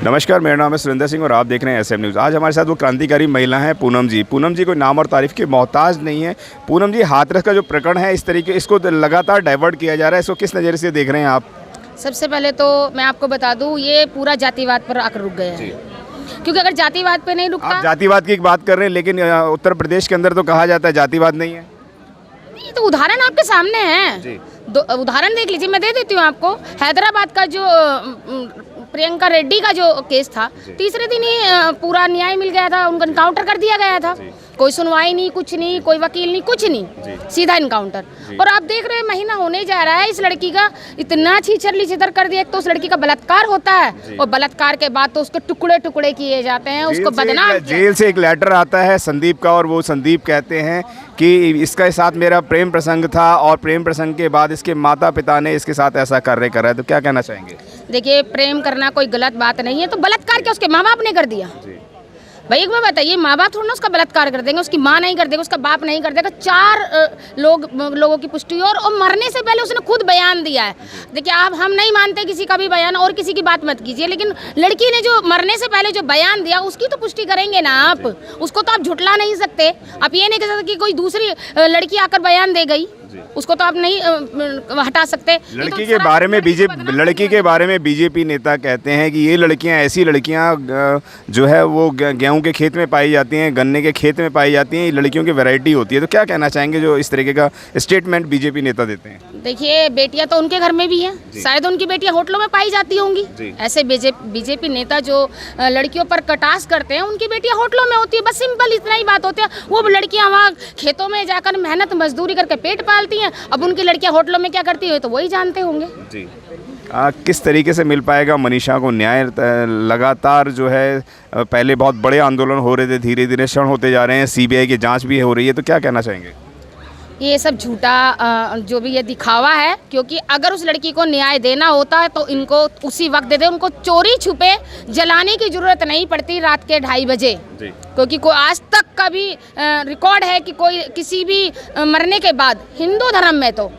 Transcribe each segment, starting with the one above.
नमस्कार, मेरा नाम है सुरेंद्र सिंह और आप देख रहे हैं एसएम न्यूज़। आज हमारे साथ वो क्रांतिकारी महिला हैं पूनम जी। पूनम जी कोई नाम और तारीफ़ के मोहताज नहीं है। पूनम जी, हाथरस का जो प्रकरण है इस तरीके इसको लगातार डाइवर्ट किया जा रहा है, इसको किस नज़रिए से देख रहे हैं आप? सबसे पहले तो मैं आपको बता दूं, ये पूरा जातिवाद पर आकर रुक गया है। क्योंकि अगर जातिवाद पे नहीं रुकता, आप जातिवाद की बात कर रहे हैं, लेकिन उत्तर प्रदेश के अंदर तो कहा जाता है जातिवाद नहीं है। ये तो उदाहरण आपके सामने है। उदाहरण देख लीजिए, मैं दे देती हूँ आपको। हैदराबाद का जो प्रियंका रेड्डी का जो केस था, तीसरे दिन ही पूरा न्याय मिल गया था, उनका इनकाउंटर कर दिया गया था। कोई सुनवाई नहीं, कुछ नहीं, कोई वकील नहीं, कुछ नहीं, सीधा इनकाउंटर। और आप देख रहे हैं महीना होने जा रहा है, इस लड़की का इतना छीछर छितर कर दिया। तो उस लड़की का बलात्कार होता है और बलात्कार के बाद तो उसके टुकड़े टुकड़े किए जाते हैं, उसको बदनाम। जेल से एक लेटर आता है संदीप का और वो संदीप कहते हैं कि इसके साथ मेरा प्रेम प्रसंग था और प्रेम प्रसंग के बाद इसके माता पिता ने इसके साथ ऐसा कार्य करा है। तो क्या कहना चाहेंगे? देखिए, प्रेम करना कोई गलत बात नहीं है। तो बलात्कार क्या उसके माँ बाप ने कर दिया? भाई एक बार बताइए, माँ बाप थोड़ा ना उसका बलात्कार कर देंगे, उसकी माँ नहीं कर देगा, उसका बाप नहीं कर देगा। 4 लोगों की पुष्टि और मरने से पहले उसने खुद बयान दिया है। देखिए, आप हम नहीं मानते किसी का भी बयान और किसी की बात मत कीजिए, लेकिन लड़की ने जो मरने से पहले जो बयान दिया उसकी तो पुष्टि करेंगे ना आप। उसको तो आप झुटला नहीं सकते। आप ये नहीं कह सकते कि कोई दूसरी लड़की आकर बयान दे गई, उसको तो आप नहीं हटा सकते। लड़की के बारे में बीजेपी नेता कहते हैं कि ये लड़कियां ऐसी लड़कियां जो है वो गेहूं के खेत में पाई जाती हैं, गन्ने के खेत में पाई जाती हैं, लड़कियों की वैरायटी होती है। तो क्या कहना चाहेंगे जो इस तरीके का स्टेटमेंट बीजेपी नेता देते हैं? देखिए, बेटियां तो उनके घर में भी हैं, शायद उनकी बेटियां होटलों में पाई जाती होंगी। ऐसे बीजेपी नेता जो लड़कियों पर कटाक्ष करते हैं, उनकी बेटियां होटलों में होती है। बस सिंपल इतना ही बात होती है। वो लड़कियां वहाँ खेतों में जाकर मेहनत मजदूरी करके पेट पालती हैं। अब उनकी लड़कियां होटलों में क्या करती है तो वही जानते होंगे। जी, किस तरीके से मिल पाएगा मनीषा को न्याय? लगातार जो है पहले बहुत बड़े आंदोलन हो रहे थे, धीरे धीरे क्षण होते जा रहे हैं, सीबीआई की जांच भी हो रही है। तो क्या कहना चाहेंगे? ये सब झूठा जो भी ये दिखावा है, क्योंकि अगर उस लड़की को न्याय देना होता है तो इनको उसी वक्त दे दे। उनको चोरी छुपे जलाने की जरूरत नहीं पड़ती रात के 2:30 बजे, क्योंकि कोई आज तक का भी रिकॉर्ड है कि कोई किसी भी मरने के बाद, हिंदू धर्म में तो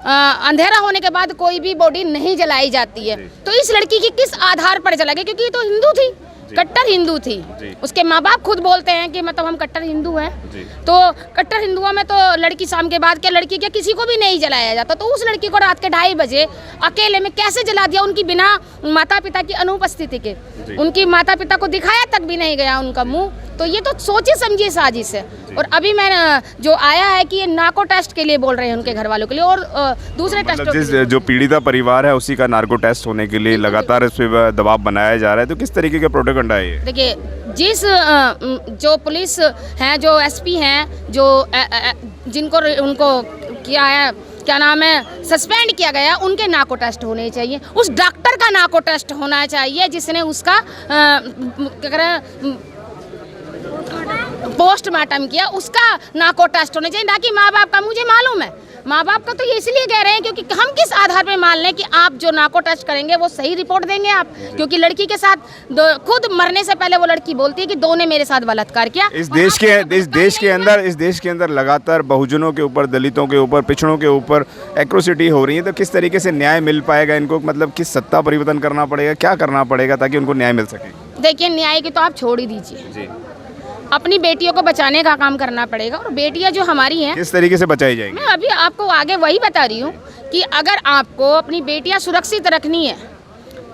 अंधेरा होने के बाद कोई भी बॉडी नहीं जलाई जाती है। तो इस लड़की की किस आधार पर जला गया? क्योंकि ये तो हिंदू थी, कट्टर हिंदू थी। उसके माँ बाप खुद बोलते हैं कि मतलब हम कट्टर हिंदू हैं। तो कट्टर हिंदुओं में तो लड़की शाम के बाद क्या, लड़की क्या, किसी को भी नहीं जलाया जाता। तो उस लड़की को रात के 2:30 बजे अकेले में कैसे जला दिया? उनकी बिना माता पिता की अनुपस्थिति के, उनकी माता पिता को दिखाया तक भी नहीं गया उनका मुंह। तो ये तो सोचे समझिए साजिश है। और अभी मैं जो आया है कि ये नार्को टेस्ट के लिए बोल रहे हैं उनके घर वालों के लिए और दूसरे टेस्ट। जो पीड़िता परिवार है उसी का नार्को टेस्ट होने के लिए लगातार इस पे दबाव बनाया जा रहा है। तो किस तरीके का प्रोपेगेंडा है ये? देखिए, जिस जो पुलिस हैं, जो एसपी हैं, जो जिनको उनको किया है, क्या नाम है, सस्पेंड किया गया, उनके नार्को टेस्ट होने चाहिए। उस डॉक्टर का नार्को टेस्ट होना चाहिए जिसने उसका क्या करें पोस्टमार्टम किया, उसका नार्को टेस्ट होना चाहिए, ना कि माँ बाप का। मुझे मालूम है माँ बाप का, तो ये इसलिए कह रहे हैं क्योंकि हम किस आधार पे मान लें कि आप जो नार्को टेस्ट करेंगे वो सही रिपोर्ट देंगे आप? क्योंकि लड़की के साथ खुद मरने से पहले वो लड़की बोलती है कि 2 ने मेरे साथ बलात्कार किया। इस देश के अंदर लगातार बहुजनों के ऊपर, दलितों के ऊपर, पिछड़ों के ऊपर एट्रोसिटी हो रही है। तो किस तरीके से न्याय मिल पाएगा इनको? मतलब किस सत्ता परिवर्तन करना पड़ेगा, क्या करना पड़ेगा ताकि उनको न्याय मिल सके? देखिए, न्याय की तो आप छोड़ ही दीजिए, अपनी बेटियों को बचाने का काम करना पड़ेगा। और बेटियां जो हमारी हैं, किस तरीके से बचाई जाएंगी? मैं अभी आपको आगे वही बता रही हूँ कि अगर आपको अपनी बेटियां सुरक्षित रखनी है,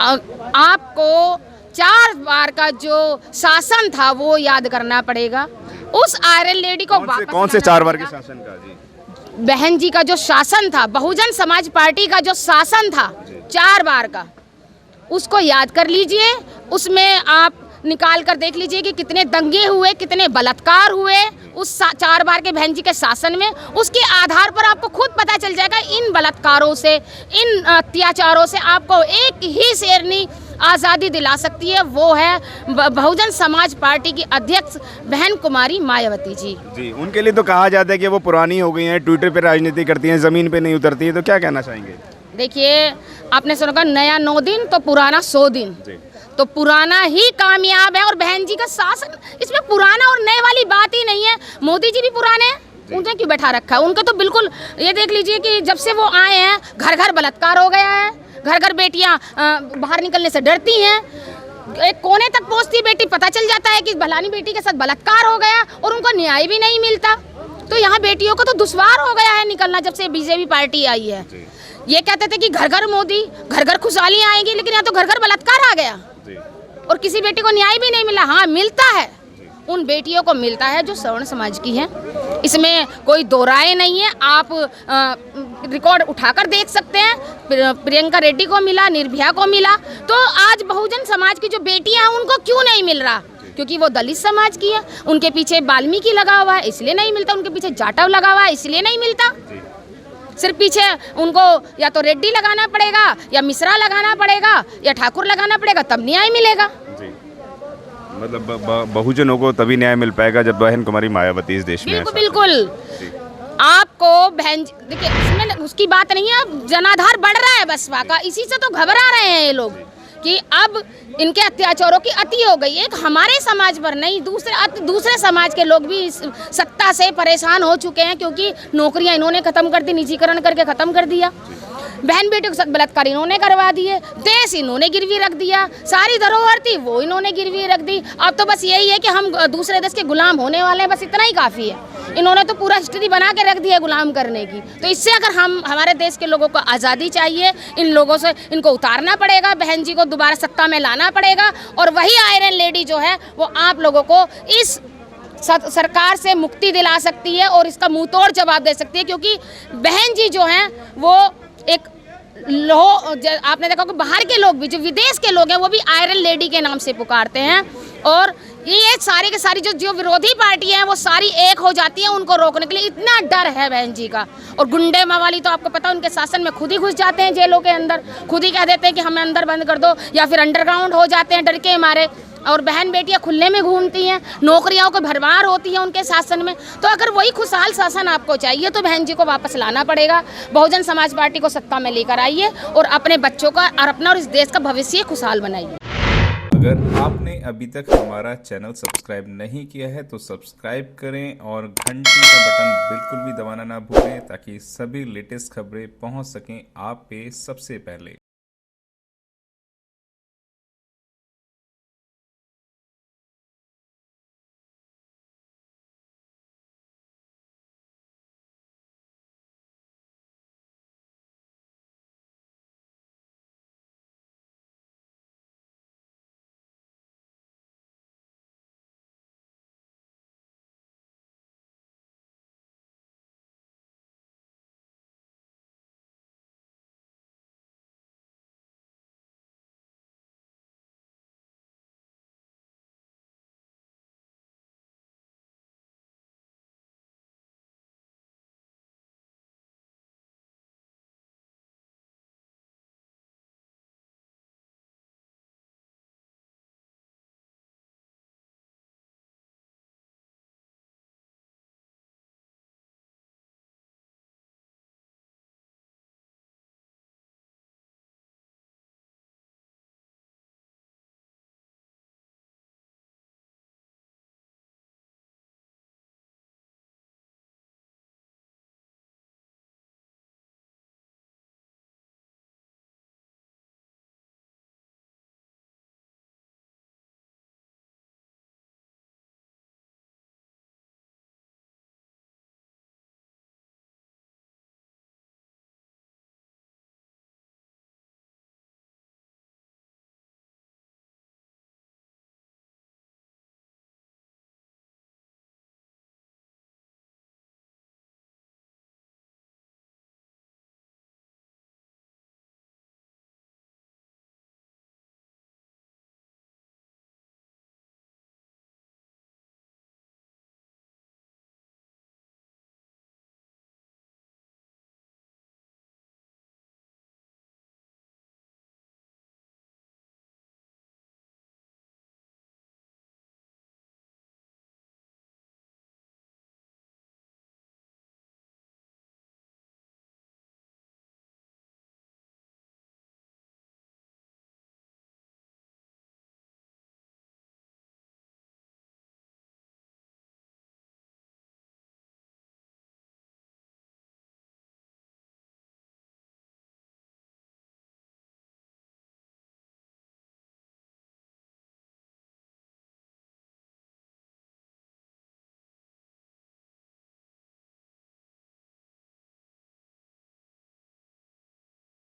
आपको 4 बार का जो शासन था वो याद करना पड़ेगा। उस आयरन लेडी को कौन से 4 बार के शासन का? जी, बहन जी का जो शासन था, बहुजन समाज पार्टी का जो शासन था 4 बार का, उसको याद कर लीजिए। उसमें आप निकाल कर देख लीजिए कि कितने दंगे हुए, कितने बलात्कार हुए उस 4 बार के बहन जी के शासन में। उसके आधार पर आपको खुद पता चल जाएगा इन बलात्कारों से, इन अत्याचारों से आपको एक ही शेरनी आज़ादी दिला सकती है, वो है बहुजन समाज पार्टी की अध्यक्ष बहन कुमारी मायावती जी। जी, उनके लिए तो कहा जाता है कि वो पुरानी हो गई हैं, ट्विटर पर राजनीति करती हैं, ज़मीन पे नहीं उतरती हैं। तो क्या कहना चाहेंगे? देखिए, आपने सुना नया 9 दिन तो पुराना 100 दिन। तो पुराना ही कामयाब है और बहन जी का शासन, इसमें पुराना और नए वाली बात ही नहीं है। मोदी जी भी पुराने हैं, उन्हें क्यों बैठा रखा है? उनका तो बिल्कुल, ये देख लीजिए कि जब से वो आए हैं घर घर बलात्कार हो गया है, घर घर बेटियां बाहर निकलने से डरती हैं। एक कोने तक पहुंचती बेटी, पता चल जाता है कि भलानी बेटी के साथ बलात्कार हो गया और उनको न्याय भी नहीं मिलता। तो यहाँ बेटियों को तो दुश्वार हो गया है निकलना जब से बीजेपी पार्टी आई है। ये कहते थे कि घर घर मोदी, घर घर खुशहाली आएगी, लेकिन यहाँ तो घर घर बलात्कार आ गया और किसी बेटी को न्याय भी नहीं मिला। हाँ, मिलता है, उन बेटियों को मिलता है जो सवर्ण समाज की हैं, इसमें कोई दो राय नहीं है। आप रिकॉर्ड उठाकर देख सकते हैं, प्रियंका रेड्डी को मिला, निर्भया को मिला, तो आज बहुजन समाज की जो बेटियां हैं उनको क्यों नहीं मिल रहा? क्योंकि वो दलित समाज की है, उनके पीछे वाल्मीकि लगा हुआ है इसलिए नहीं मिलता, उनके पीछे जाटव लगा हुआ है इसलिए नहीं मिलता। सिर्फ पीछे उनको या तो रेड्डी लगाना पड़ेगा, या मिश्रा लगाना पड़ेगा, या ठाकुर लगाना पड़ेगा, तब न्याय मिलेगा। मतलब बहुजनों को तभी न्याय मिल पाएगा जब बहन कुमारी मायावती इस देश में है। बिल्कुल। आपको बहन, देखिए इसमें उसकी बात नहीं है, जनाधार बढ़ रहा है बसपा का, इसी से तो घबरा रहे हैं ये लोग कि अब इनके अत्याचारों की अति हो गई। एक हमारे समाज पर नहीं, दूसरे समाज के लोग भी इस सत्ता से परेशान हो चुके हैं, क्योंकि नौकरियां इन्होंने खत्म कर दी, निजीकरण करके खत्म कर दिया, बहन बेटियों के साथ बलात्कार इन्होंने करवा दिए, देश इन्होंने गिरवी रख दिया, सारी धरोहर थी वो इन्होंने गिरवी रख दी। अब तो बस यही है कि हम दूसरे देश के गुलाम होने वाले हैं, बस इतना ही काफ़ी है। इन्होंने तो पूरा हिस्ट्री बना के रख दी है गुलाम करने की। तो इससे अगर हमारे देश के लोगों को आज़ादी चाहिए, इन लोगों से इनको उतारना पड़ेगा, बहन जी को दोबारा सत्ता में लाना पड़ेगा, और वही आयरन लेडी जो है वो आप लोगों को इस सरकार से मुक्ति दिला सकती है और इसका मुंह तोड़ जवाब दे सकती है। क्योंकि बहन जी जो हैं वो एक आपने देखा कि बाहर के लोग भी, जो विदेश के लोग हैं, वो भी आयरन लेडी के नाम से पुकारते हैं, और ये सारी के सारी जो विरोधी पार्टी हैं वो सारी एक हो जाती हैं उनको रोकने के लिए। इतना डर है बहन जी का। और गुंडे मवाली तो आपको पता है उनके शासन में खुद ही घुस जाते हैं जेलों के अंदर, खुद ही कह देते हैं कि हमें अंदर बंद कर दो, या फिर अंडरग्राउंड हो जाते हैं डर के मारे, और बहन बेटियां खुले में घूमती हैं, नौकरियों को भरमार होती हैं उनके शासन में। तो अगर वही खुशहाल शासन आपको चाहिए तो बहन जी को वापस लाना पड़ेगा, बहुजन समाज पार्टी को सत्ता में लेकर आइए और अपने बच्चों का और अपना और इस देश का भविष्य खुशहाल बनाइए। अगर आपने अभी तक हमारा चैनल सब्सक्राइब नहीं किया है तो सब्सक्राइब करें और घंटी का बटन बिल्कुल भी दबाना ना भूलें, ताकि सभी लेटेस्ट खबरें पहुंच सकें आप पे सबसे पहले।